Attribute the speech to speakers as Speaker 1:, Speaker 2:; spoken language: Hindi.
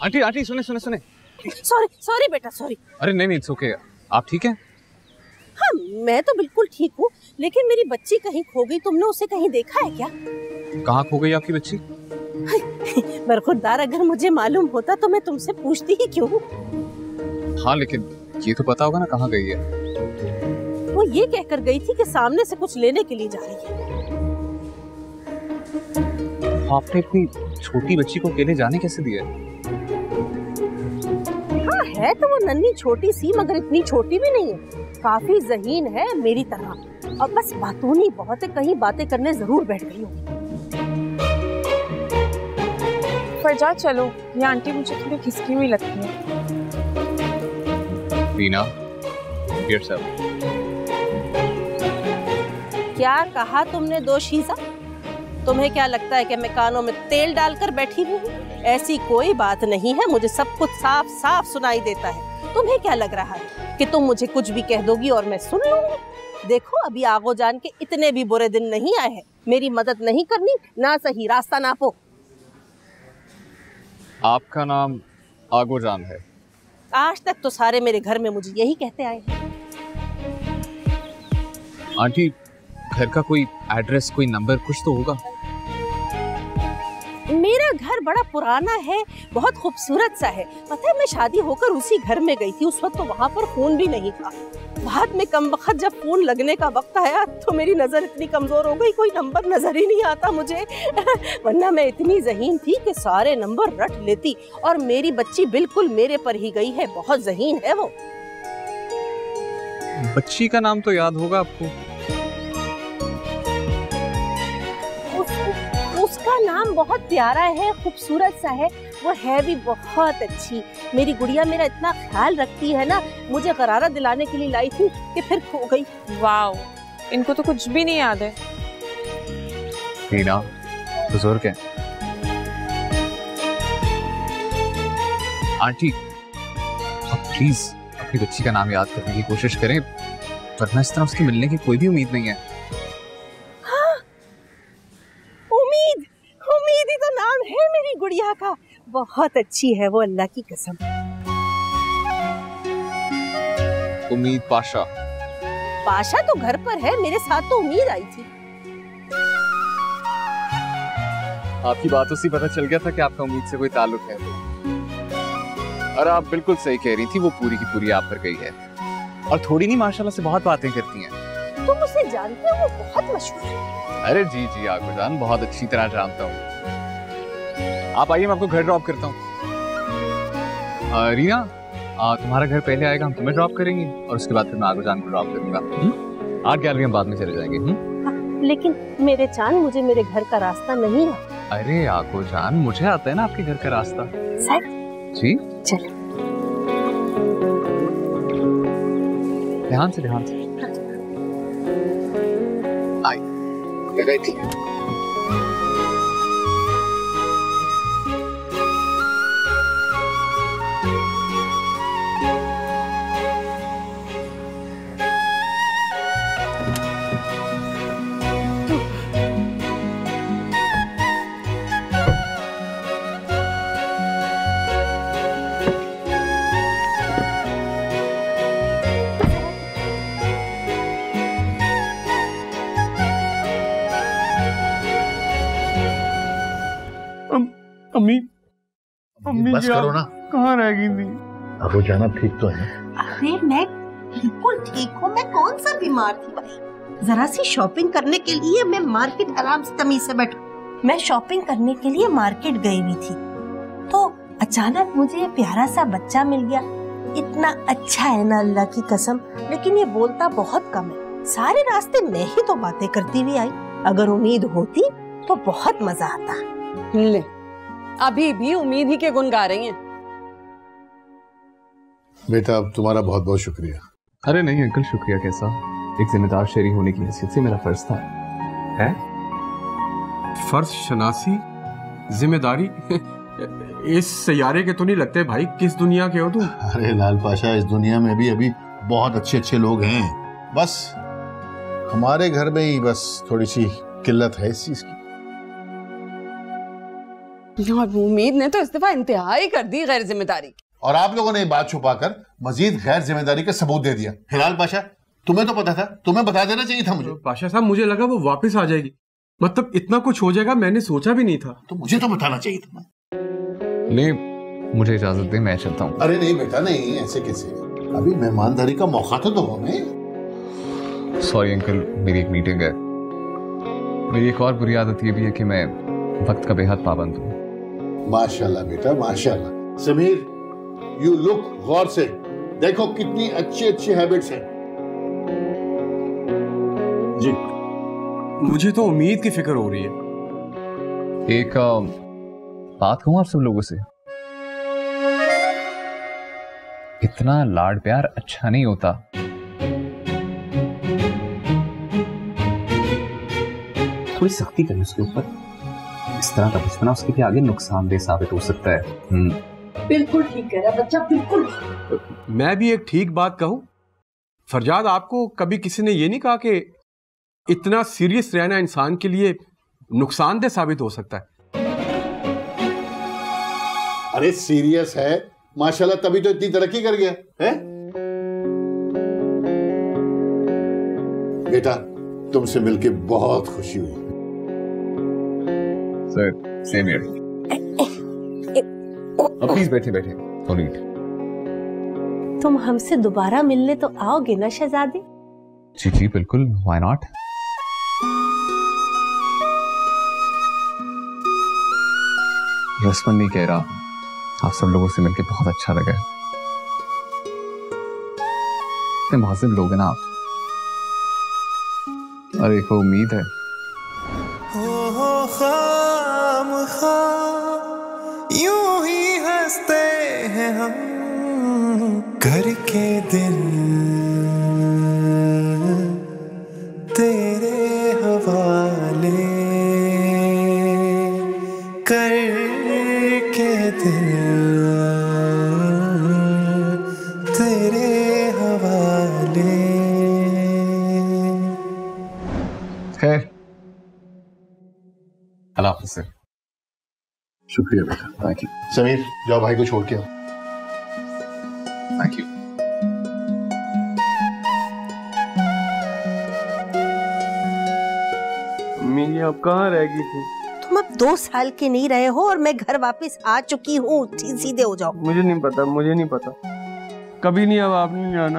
Speaker 1: आंटी आंटी सुने सुने सुने।
Speaker 2: सॉरी सॉरी बेटा सॉरी।
Speaker 1: अरे नहीं नहीं इट्स ओके। आप ठीक हैं?
Speaker 2: हाँ मैं तो बिल्कुल ठीक हूँ, लेकिन मेरी बच्ची कहीं खो गई। तुमने उसे कहीं देखा है क्या?
Speaker 1: कहाँ खो गई आपकी बच्ची?
Speaker 2: बरखुरदार, अगर मुझे मालूम होता तो मैं तुमसे पूछती ही क्यों।
Speaker 1: हाँ लेकिन ये तो पता होगा ना कहाँ गई है।
Speaker 2: वो ये कहकर गई थी कि सामने से कुछ लेने के लिए जा रही है।
Speaker 1: आपने इतनी छोटी बच्ची को अकेले जाने कैसे दिया?
Speaker 2: हाँ है तो वो नन्ही छोटी सी, मगर इतनी छोटी भी नहीं है, काफी ज़हीन है मेरी तरह। और बस बातूनी बहुत है, कहीं बातें करने जरूर बैठ गई होगी।
Speaker 3: फरजाद चलो, ये आंटी मुझे थोड़ी खिसकी हुई लगती है।
Speaker 1: रीना, yourself.
Speaker 2: क्या कहा तुमने दोशीज़ा? तुम्हें क्या लगता है कि मैं कानों में तेल डालकर बैठी हुई हूँ? ऐसी कोई बात नहीं है, मुझे सब कुछ साफ साफ सुनाई देता है। तुम्हें क्या लग रहा है कि तुम मुझे कुछ भी कह दोगी और मैं सुन लूंगी? देखो अभी आगो जान के इतने भी बुरे दिन नहीं आए हैं। मेरी मदद नहीं करनी ना, सही रास्ता नापो।
Speaker 1: आपका नाम आगो जान है?
Speaker 2: आज तक तो सारे मेरे घर में मुझे यही कहते आए हैं।
Speaker 1: आंटी घर का कोई एड्रेस, कोई नंबर कुछ तो होगा?
Speaker 2: मेरा घर बड़ा पुराना है, बहुत खूबसूरत सा है। पता है मैं शादी होकर उसी घर में गई थी, उस वक्त तो वहाँ पर फोन भी नहीं था। बाद में कम वक्त जब फोन लगने का वक्त आया तो मेरी नजर इतनी कमजोर हो गई, कोई नंबर नजर ही नहीं आता मुझे। वरना मैं इतनी ज़हीन थी कि सारे नंबर रट लेती। और मेरी बच्ची बिल्कुल मेरे पर ही गई है, बहुत ज़हीन है वो।
Speaker 1: बच्ची का नाम तो याद होगा आपको?
Speaker 2: उसका नाम बहुत प्यारा है, खूबसूरत सा है, वो है भी बहुत अच्छी। मेरी गुड़िया मेरा इतना ख्याल रखती है ना, मुझे गरारा दिलाने के लिए लाई थी कि फिर खो गई।
Speaker 3: वाओ, इनको तो कुछ भी नहीं याद है।
Speaker 1: रीना बुजुर्ग है। आंटी आप प्लीज अपनी बच्ची का नाम याद करने की कोशिश करें, वरना इस तरह उसके मिलने की कोई भी उम्मीद नहीं है।
Speaker 2: उम्मीद ही तो नाम है मेरी गुड़िया का। बहुत अच्छी है वो, अल्लाह की कसम।
Speaker 1: उम्मीद पाशा।
Speaker 2: पाशा तो घर पर है, मेरे साथ तो उम्मीद आई थी।
Speaker 1: आपकी बातों से पता चल गया था कि आपका उम्मीद से कोई ताल्लुक है। और आप बिल्कुल सही कह रही थी, वो पूरी की पूरी आप पर गई है। और थोड़ी नहीं माशाल्लाह से बहुत बातें करती हैं।
Speaker 2: तुम उसे जानते हो? वो बहुत मशहूर है।
Speaker 1: अरे जी जी आगो जान, बहुत अच्छी तरह जानता हूँ। आप आइए मैं आपको घर ड्रॉप करता हूँ। रीना तुम्हारा घर पहले आएगा, हम तुम्हें ड्रॉप करेंगे और उसके बाद फिर मैं आगो जान को ड्रॉप करूंगा। 8-11 हम बाद में चले जाएंगे।
Speaker 2: लेकिन मेरे चांद, मुझे मेरे घर का रास्ता नहीं है।
Speaker 1: अरे आगो जान, मुझे आता है ना आपके घर का रास्ता।
Speaker 2: सर
Speaker 1: जी
Speaker 2: चलो
Speaker 1: ध्यान से ध्यान से। आई गई थी।
Speaker 4: अम्मी
Speaker 5: बस करो ना,
Speaker 4: कहाँ रह गई थी?
Speaker 5: अब जाना ठीक तो है?
Speaker 2: अरे मैं बिल्कुल ठीक हूँ, मैं कौन सा बीमार थी भाई। जरा सी शॉपिंग करने के लिए मैं मार्केट, आराम से तमीज से बैठो, मैं शॉपिंग करने के लिए मार्केट गई हुई थी तो अचानक मुझे प्यारा सा बच्चा मिल गया। इतना अच्छा है ना, अल्लाह की कसम। लेकिन ये बोलता बहुत कम है, सारे रास्ते मैं ही तो बातें करती हुई आई। अगर उम्मीद होती तो बहुत मजा आता।
Speaker 6: ले, अभी भी उम्मीद ही के गुण गा रही हैं।
Speaker 5: बेटा अब तुम्हारा बहुत बहुत शुक्रिया।
Speaker 1: अरे नहीं अंकल, शुक्रिया कैसा, एक जिम्मेदार शहरी होने की हैसियत से मेरा फर्ज था।
Speaker 4: है फर्ज, शनासी, जिम्मेदारी। इस सैयारे के तो नहीं लगते भाई, किस दुनिया के हो तुम?
Speaker 5: अरे लाल पाशा, इस दुनिया में भी अभी बहुत अच्छे अच्छे लोग हैं, बस हमारे घर में ही बस थोड़ी सी किल्लत है इस चीज की।
Speaker 6: यार उम्मीद ने तो इस दफा इंतहा ही कर दी गैर जिम्मेदारी।
Speaker 5: और आप लोगों ने ये बात छुपाकर मजीद गैर जिम्मेदारी का सबूत दे दिया। हिलाल पाशा, तुम्हें तो पता था, तुम्हें बता देना चाहिए था मुझे।
Speaker 4: पाशा साहब, मुझे लगा वो वापस आ जाएगी, मतलब इतना कुछ हो जाएगा मैंने सोचा भी नहीं था।
Speaker 5: तो मुझे तो बताना चाहिए था।
Speaker 1: नहीं, मुझे इजाजत दे, मैं चलता हूँ।
Speaker 5: अरे नहीं बेटा, नहीं, ऐसे कैसे? अभी मेहमानदारी का मौका तो दो हमें।
Speaker 1: सॉरी अंकल, मेरी एक मीटिंग है। मेरी एक और बुरी आदत ये भी है कि मैं वक्त का बेहद पाबंद हूँ।
Speaker 5: माशाल्लाह बेटा, माशाल्लाह। समीर, यू लुक, गौर से देखो कितनी अच्छी अच्छी हैबिट्स हैं। जी,
Speaker 4: मुझे तो उम्मीद की फिक्र हो रही है।
Speaker 1: एक बात कहूँ आप सब लोगों से, इतना लाड प्यार अच्छा नहीं होता।
Speaker 7: थोड़ी सख्ती करें उसके ऊपर। इस तरह का बचपना उसके लिए आगे नुकसानदेह साबित हो सकता है।
Speaker 2: बिल्कुल ठीक कह रहा बच्चा, बिल्कुल।
Speaker 4: मैं भी एक ठीक बात कहूं, फरजाद, आपको कभी किसी ने ये नहीं कहा कि इतना सीरियस रहना इंसान के लिए नुकसानदेह साबित हो सकता है?
Speaker 5: अरे सीरियस है माशाल्लाह, तभी तो इतनी तरक्की कर गया है। बेटा, तुमसे मिलके बहुत खुशी हुई।
Speaker 1: Sir, same here. प्लीज बैठे बैठे।
Speaker 2: तुम हमसे दोबारा मिलने तो आओगे ना शहजादी?
Speaker 1: जी जी बिल्कुल, व्हाई नॉट। रस्मन नहीं कह रहा, आप सब लोगों से मिलकर बहुत अच्छा लगा है। इतने महज़िब लोग हैं ना आप, और एक उम्मीद है।
Speaker 8: यूं ही हंसते हैं हम करके दिल तेरे हवाले, करके दिल तेरे हवाले।
Speaker 1: खैर, अल्लाह हाफ़िज़ सर।
Speaker 5: शुक्रिया बेटा।
Speaker 1: Thank you.
Speaker 5: समीर, जाओ भाई को छोड़ के आओ।
Speaker 1: Thank you.
Speaker 4: अम्मी, आप कहाँ रह गई थी?
Speaker 2: तुम अब 2 साल के नहीं रहे हो और मैं घर वापस आ चुकी हूँ। सीधे हो जाओ।
Speaker 4: मुझे नहीं पता, मुझे नहीं पता। कभी नहीं, अब आप नहीं जाना।